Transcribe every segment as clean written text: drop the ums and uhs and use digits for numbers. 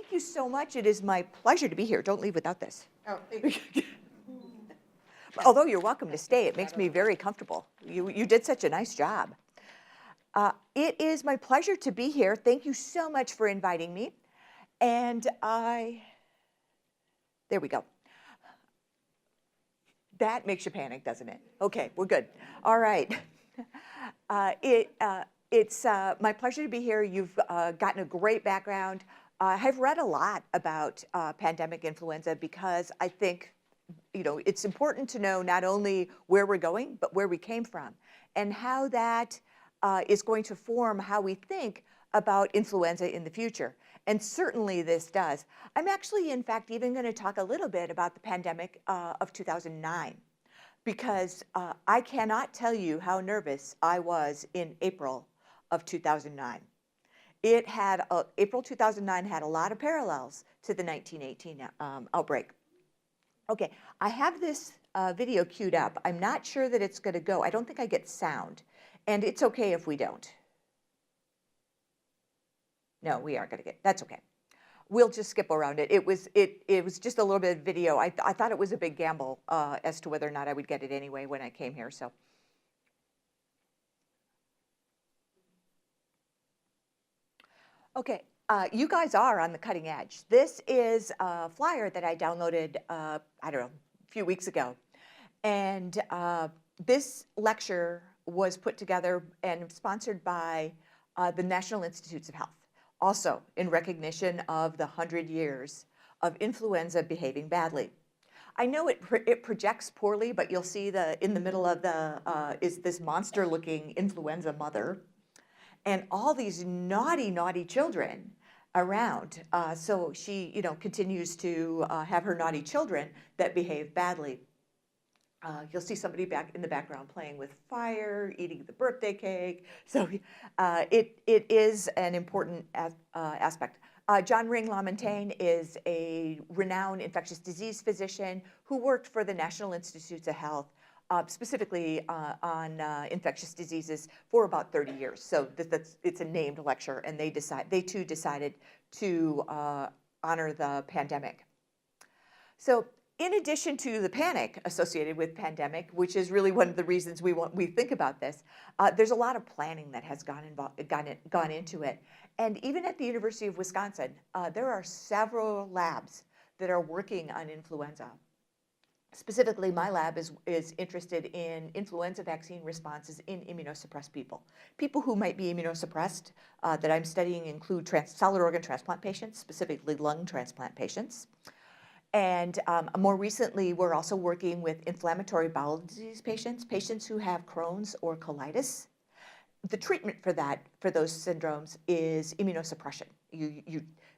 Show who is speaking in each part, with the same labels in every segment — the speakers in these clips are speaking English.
Speaker 1: Thank you so much. It is my pleasure to be here. Don't leave without this.
Speaker 2: Oh, thank you.
Speaker 1: Although you're welcome to stay, it makes me very comfortable. You did such a nice job. It is my pleasure to be here. Thank you so much for inviting me. And there we go. That makes you panic, doesn't it? Okay, we're good. All right. It's my pleasure to be here. You've gotten a great background. I've read a lot about pandemic influenza because I think, it's important to know not only where we're going, but where we came from and how that is going to form how we think about influenza in the future. And certainly this does. I'm actually, in fact, even going to talk a little bit about the pandemic of 2009, because I cannot tell you how nervous I was in April of 2009. April 2009 had a lot of parallels to the 1918 outbreak. Okay, I have this video queued up. I'm not sure that it's going to go. I don't think I get sound, and it's okay if we don't. No, we aren't going to get. That's okay. We'll just skip around it. It was just a little bit of video. I thought it was a big gamble as to whether or not I would get it anyway when I came here. So. Okay, you guys are on the cutting edge. This is a flyer that I downloaded, I don't know, a few weeks ago. And this lecture was put together and sponsored by the National Institutes of Health, also in recognition of the 100 years of influenza behaving badly. I know it projects poorly, but you'll see in the middle of is this monster-looking influenza mother, and all these naughty, naughty children around. So she, continues to have her naughty children that behave badly. You'll see somebody back in the background playing with fire, eating the birthday cake. So it is an important aspect. John Ring LaMontagne is a renowned infectious disease physician who worked for the National Institutes of Health, specifically on infectious diseases for about 30 years. So it's a named lecture, and they too decided to honor the pandemic. So in addition to the panic associated with pandemic, which is really one of the reasons we think about this, there's a lot of planning that has gone into it. And even at the University of Wisconsin, there are several labs that are working on influenza. Specifically, my lab is interested in influenza vaccine responses in immunosuppressed people. People who might be immunosuppressed that I'm studying include solid organ transplant patients, specifically lung transplant patients. And more recently, we're also working with inflammatory bowel disease patients, patients who have Crohn's or colitis. The treatment for those syndromes is immunosuppression.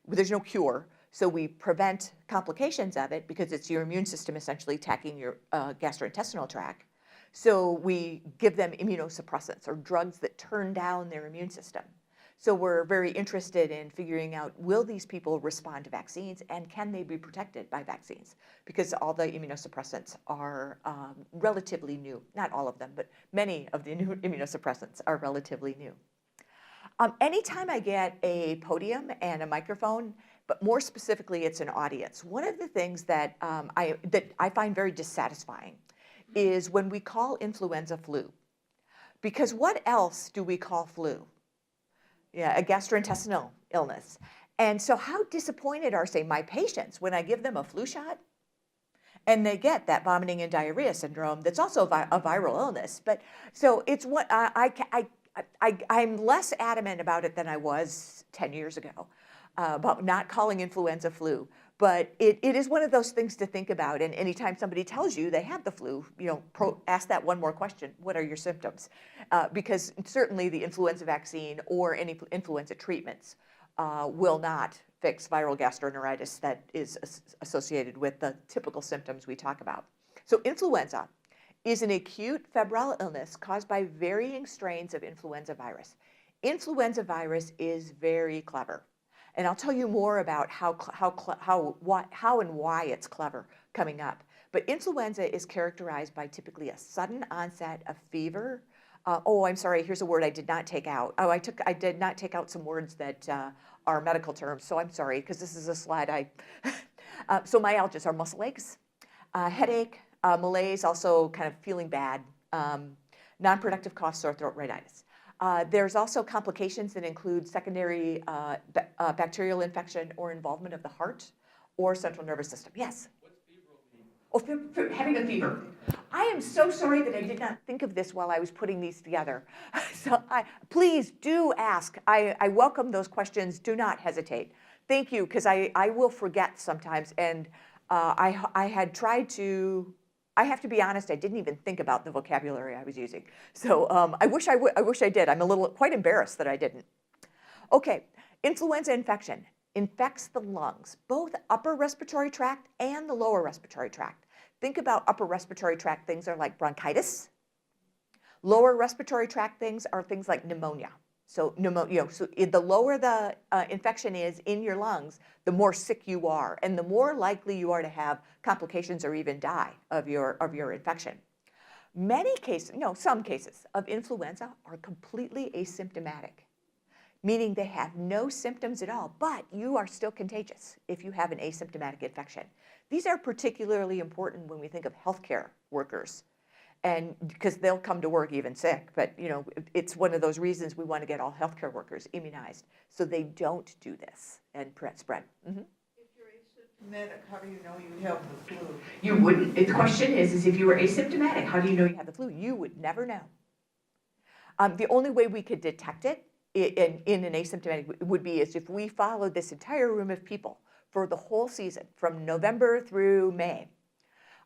Speaker 1: There's no cure. So we prevent complications of it because it's your immune system essentially attacking your gastrointestinal tract. So we give them immunosuppressants or drugs that turn down their immune system. So we're very interested in figuring out, will these people respond to vaccines, and can they be protected by vaccines? Because all the immunosuppressants are relatively new. Not all of them, but many of the new immunosuppressants are relatively new. Anytime I get a podium and a microphone, but more specifically, it's an audience, one of the things that I find very dissatisfying is when we call influenza flu. Because what else do we call flu? Yeah, a gastrointestinal illness. And so how disappointed are, say, my patients when I give them a flu shot and they get that vomiting and diarrhea syndrome that's also a viral illness. But so it's what I'm less adamant about it than I was 10 years ago about not calling influenza flu. But it is one of those things to think about. And anytime somebody tells you they have the flu, ask that one more question: what are your symptoms? Because certainly the influenza vaccine or any influenza treatments will not fix viral gastroenteritis that is associated with the typical symptoms we talk about. So influenza is an acute febrile illness caused by varying strains of influenza virus. Influenza virus is very clever. And I'll tell you more about how and why it's clever coming up. But influenza is characterized by typically a sudden onset of fever, Oh, I'm sorry, here's a word I did not take out. Oh, I did not take out some words that are medical terms, so I'm sorry, because this is a slide so myalgias are muscle aches, headache, malaise, also kind of feeling bad, non-productive cough, sore throat, rhinitis. There's also complications that include secondary bacterial infection or involvement of the heart or central nervous system. Yes? What's febrile mean? Oh, having a fever. I am so sorry that I did not think of this while I was putting these together. So please do ask. I welcome those questions. Do not hesitate. Thank you, because I will forget sometimes. And I had tried to, I have to be honest, I didn't even think about the vocabulary I was using. So I wish I did. I'm quite embarrassed that I didn't. Okay, influenza infection infects the lungs, both upper respiratory tract and the lower respiratory tract. Think about upper respiratory tract things are like bronchitis. Lower respiratory tract things are things like pneumonia. So the lower the infection is in your lungs, the more sick you are, and the more likely you are to have complications or even die of your infection. Some cases of influenza are completely asymptomatic, meaning they have no symptoms at all, but you are still contagious if you have an asymptomatic infection. These are particularly important when we think of healthcare workers, and because they'll come to work even sick, but it's one of those reasons we want to get all healthcare workers immunized so they don't do this and spread. Mm-hmm.
Speaker 2: If you're asymptomatic, how do you know you have the flu?
Speaker 1: You wouldn't. The question is if you were asymptomatic, how do you know you have the flu? You would never know. The only way we could detect it in an asymptomatic would be as if we followed this entire room of people for the whole season, from November through May.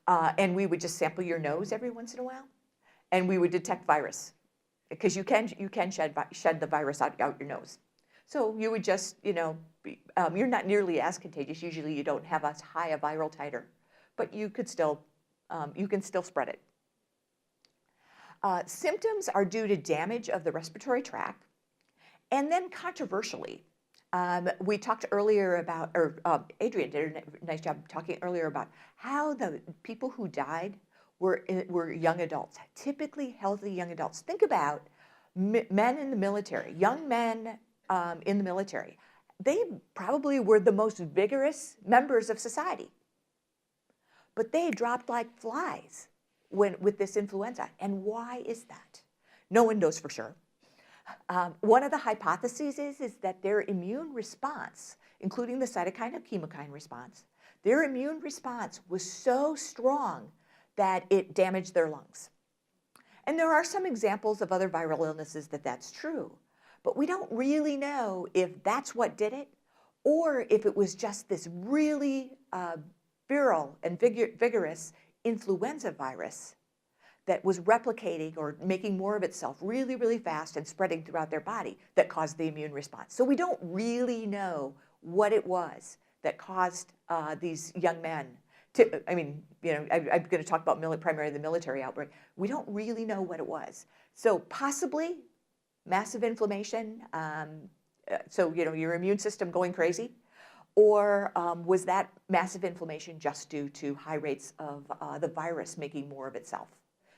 Speaker 1: And we would just sample your nose every once in a while, and we would detect virus, because you can shed the virus out your nose. So you would just, you're not nearly as contagious. Usually you don't have as high a viral titer, but you can still spread it. Symptoms are due to damage of the respiratory tract. And then controversially, we talked earlier about, Adrian did a nice job talking earlier about how the people who died were young adults, typically healthy young adults. Think about men in the military, young men in the military. They probably were the most vigorous members of society, but they dropped like flies with this influenza. And why is that? No one knows for sure. One of the hypotheses is that their immune response, including the cytokine and chemokine response, their immune response was so strong that it damaged their lungs. And there are some examples of other viral illnesses that's true, but we don't really know if that's what did it, or if it was just this really virile and vigorous influenza virus that was replicating or making more of itself really, really fast and spreading throughout their body that caused the immune response. So we don't really know what it was that caused these young men to, I'm going to talk about primarily the military outbreak. We don't really know what it was. So possibly massive inflammation, your immune system going crazy, or was that massive inflammation just due to high rates of the virus making more of itself?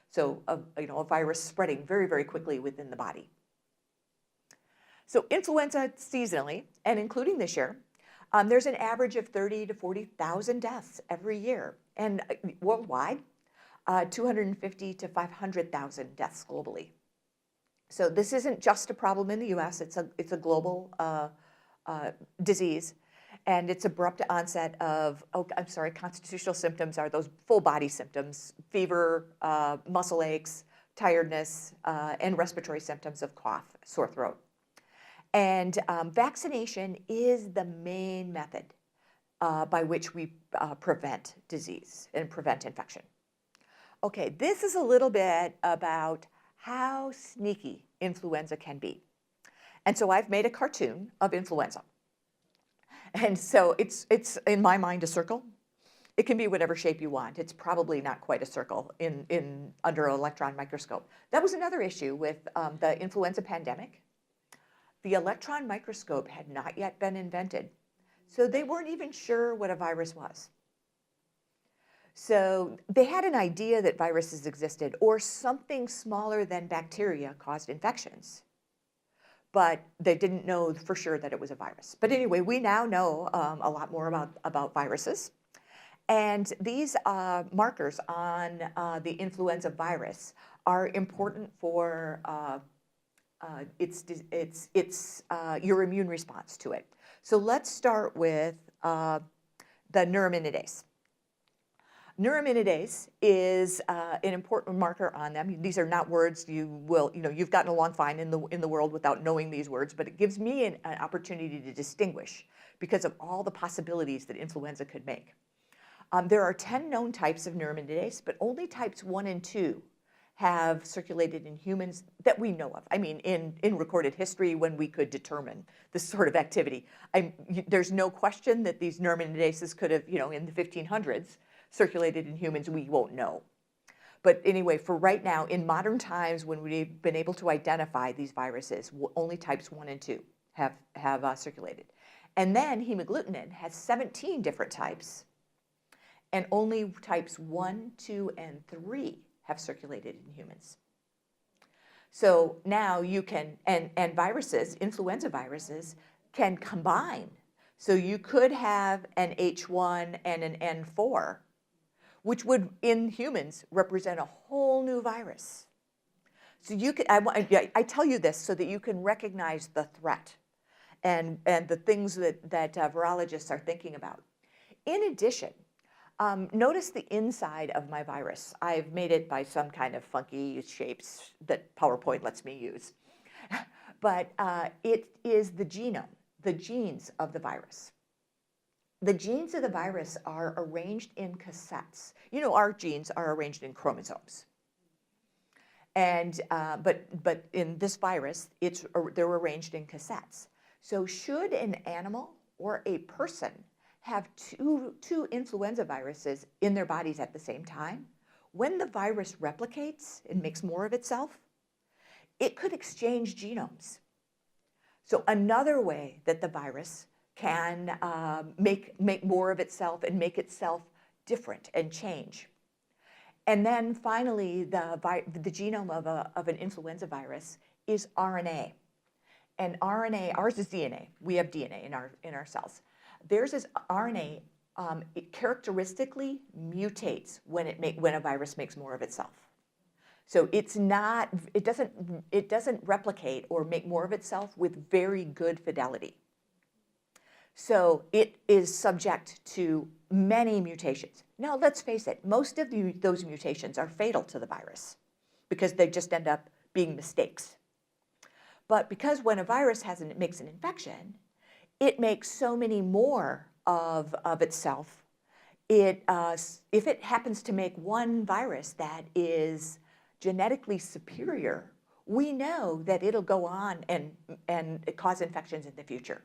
Speaker 1: So, a virus spreading very, very quickly within the body. So influenza seasonally, and including this year, there's an average of 30,000 to 40,000 deaths every year. And worldwide, 250,000 to 500,000 deathths globally. So this isn't just a problem in the US, it's a global disease. And it's abrupt onset of, constitutional symptoms are those full body symptoms: fever, muscle aches, tiredness, and respiratory symptoms of cough, sore throat. And vaccination is the main method by which we prevent disease and prevent infection. Okay, this is a little bit about how sneaky influenza can be. And so I've made a cartoon of influenza. And so it's in my mind a circle. It can be whatever shape you want. It's probably not quite a circle under an electron microscope. That was another issue with the influenza pandemic. The electron microscope had not yet been invented, so they weren't even sure what a virus was. So they had an idea that viruses existed or something smaller than bacteria caused infections, but they didn't know for sure that it was a virus. But anyway, we now know a lot more about viruses. And these markers on the influenza virus are important for your immune response to it. So let's start with the neuraminidase. Neuraminidase is an important marker on them. These are not words you've gotten along fine in the world without knowing these words, but it gives me an opportunity to distinguish because of all the possibilities that influenza could make. There are 10 known types of neuraminidase, but only types 1 and 2 have circulated in humans that we know of. I mean, in recorded history when we could determine this sort of activity. There's no question that these neuraminidase could have, in the 1500s, circulated in humans. We won't know. But anyway, for right now, in modern times when we've been able to identify these viruses, only types 1 and 2 have circulated. And then hemagglutinin has 17 different types, and only types 1, 2, and 3 have circulated in humans. So now you can, and viruses, influenza viruses, can combine. So you could have an H1 and an N4, which would, in humans, represent a whole new virus. So you could, I tell you this so that you can recognize the threat and the things that virologists are thinking about. In addition, notice the inside of my virus. I've made it by some kind of funky shapes that PowerPoint lets me use. But it is the genome, the genes of the virus. The genes of the virus are arranged in cassettes. Our genes are arranged in chromosomes. And but in this virus, they're arranged in cassettes. So should an animal or a person have two influenza viruses in their bodies at the same time, when the virus replicates and makes more of itself, it could exchange genomes. So another way that the virus can make more of itself and make itself different and change. And then finally, the genome of an influenza virus is RNA. And RNA, ours is DNA. We have DNA in our cells. Theirs is RNA. It characteristically mutates when a virus makes more of itself. So it doesn't replicate or make more of itself with very good fidelity. So it is subject to many mutations. Now let's face it, most of those mutations are fatal to the virus because they just end up being mistakes. But because when a virus makes an infection, it makes so many more of itself. If it happens to make one virus that is genetically superior, we know that it'll go on and cause infections in the future.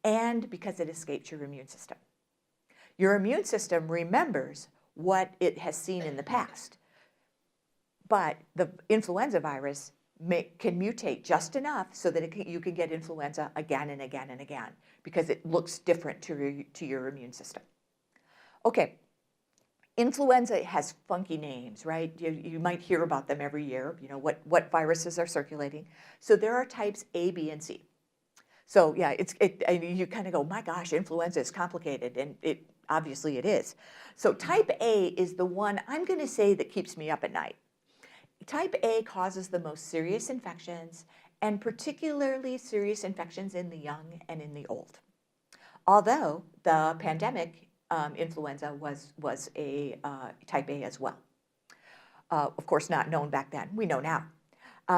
Speaker 1: And because it escaped your immune system. Your immune system remembers what it has seen in the past. But the influenza virus can mutate just enough so that you can get influenza again and again and again because it looks different to your immune system. Okay, influenza has funky names, right? You might hear about them every year, what viruses are circulating. So there are types A, B, and C. So yeah, you kind of go, my gosh, influenza is complicated, and obviously it is. So type A is the one I'm going to say that keeps me up at night. Type A causes the most serious infections, and particularly serious infections in the young and in the old. Although the pandemic influenza was a type A as well. Of course, not known back then. We know now.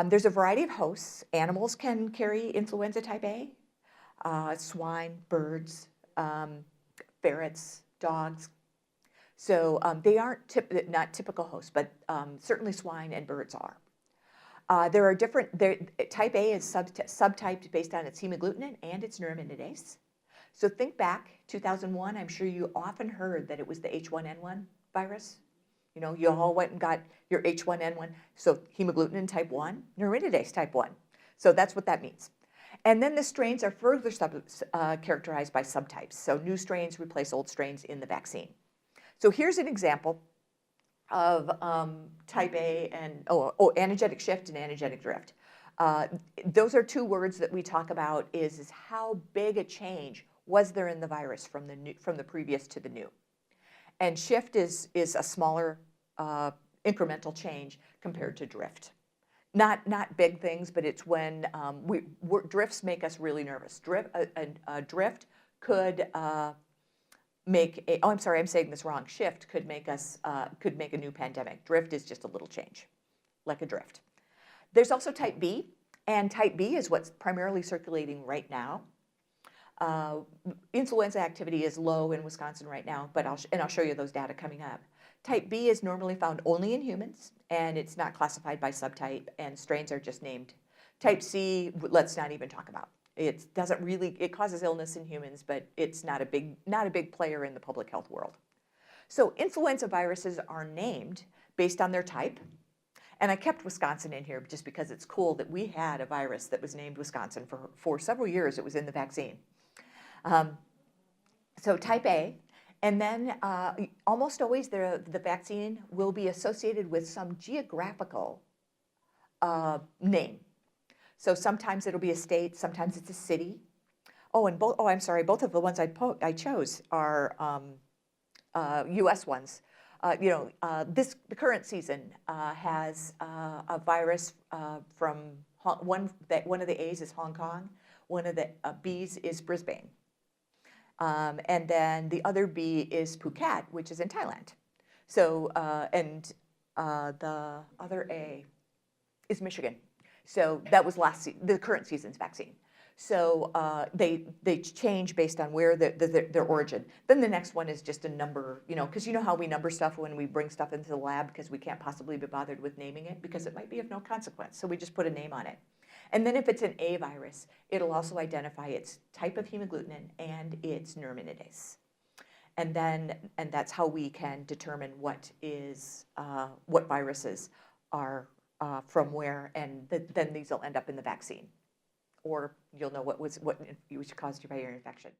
Speaker 1: There's a variety of hosts. Animals can carry influenza type A. Swine, birds, ferrets, dogs. So they aren't not typical hosts, but certainly swine and birds are. There are different, type A is subtyped based on its hemagglutinin and its neuraminidase. So think back, 2001, I'm sure you often heard that it was the H1N1 virus. You all went and got your H1N1. So hemagglutinin type 1, neuraminidase type 1. So that's what that means. And then the strains are further characterized by subtypes. So new strains replace old strains in the vaccine. So here's an example of type A and, antigenic shift and antigenic drift. Those are two words that we talk about is how big a change was there in the virus from the previous to the new. And shift is a smaller incremental change compared to drift. Not big things, but it's when drifts make us really nervous. Drift could make a, oh, I'm sorry, I'm saying this wrong. Shift could make a new pandemic. Drift is just a little change, like a drift. There's also type B, and type B is what's primarily circulating right now. Influenza activity is low in Wisconsin right now, but I'll show you those data coming up. Type B is normally found only in humans, and it's not classified by subtype, and strains are just named. Type C, let's not even talk about. It doesn't really, it causes illness in humans, but it's not a big player in the public health world. So influenza viruses are named based on their type. And I kept Wisconsin in here just because it's cool that we had a virus that was named Wisconsin for several years. It was in the vaccine. So type A, and then almost always the vaccine will be associated with some geographical name. So sometimes it'll be a state, sometimes it's a city. Oh, and I'm sorry, both of the ones I chose are U.S. ones. The current season has a virus from one of the A's is Hong Kong, one of the B's is Brisbane, and then the other B is Phuket, which is in Thailand. So the other A is Michigan. So that was the current season's vaccine. So they change based on where their origin. Then the next one is just a number, because you know how we number stuff when we bring stuff into the lab because we can't possibly be bothered with naming it because it might be of no consequence. So we just put a name on it. And then if it's an A virus, it'll also identify its type of hemagglutinin and its neuraminidase. And that's how we can determine what viruses are from where, and then these will end up in the vaccine. Or you'll know what was caused you by your infection.